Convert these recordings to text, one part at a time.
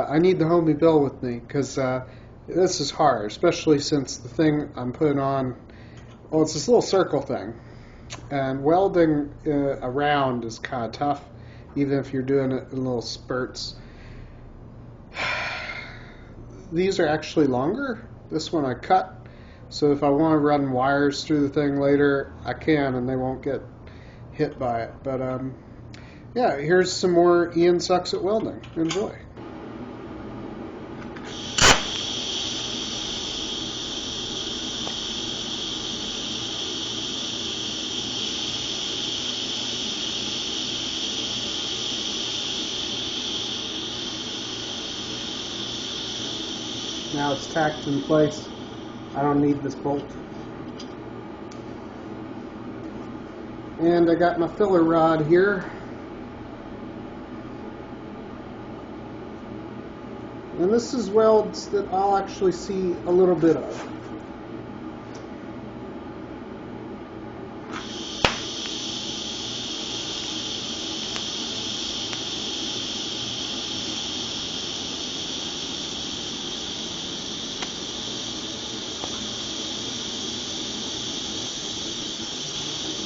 I need the homie Bill with me because this is hard, especially since the thing I'm putting on, well, it's this little circle thing. And welding around is kind of tough, even if you're doing it in little spurts. These are actually longer. This one I cut, so if I want to run wires through the thing later, I can, and they won't get hit by it. But yeah, here's some more Ian Sucks at Welding. Enjoy. Now it's tacked in place. I don't need this bolt. And I got my filler rod here. And this is welds that I'll actually see a little bit of.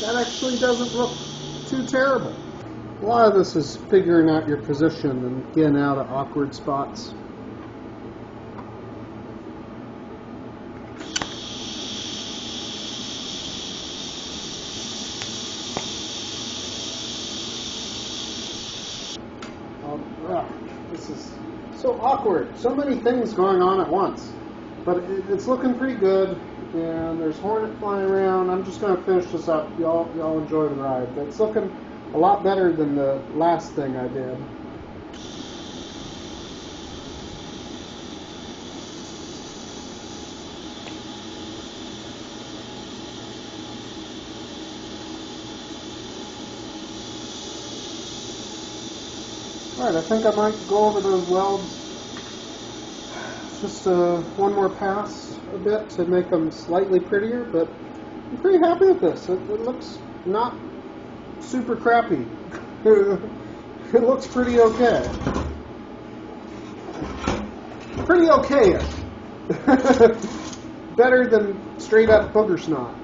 That actually doesn't look too terrible. A lot of this is figuring out your position and getting out of awkward spots. This is so awkward. So many things going on at once. But it's looking pretty good, and there's hornet flying around. I'm just going to finish this up. Y'all enjoy the ride. It's looking a lot better than the last thing I did. Alright, I think I might go over those welds just one more pass a bit to make them slightly prettier, but I'm pretty happy with this. It looks not super crappy. It looks pretty okay. Pretty okay. Better than straight up booger snot.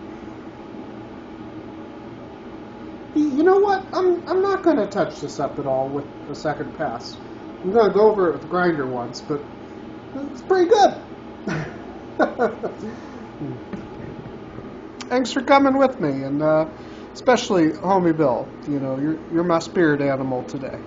You know what? I'm not going to touch this up at all with a second pass. I'm going to go over it with the grinder once, but it's pretty good. Thanks for coming with me, and especially homie Bill. You know, you're my spirit animal today.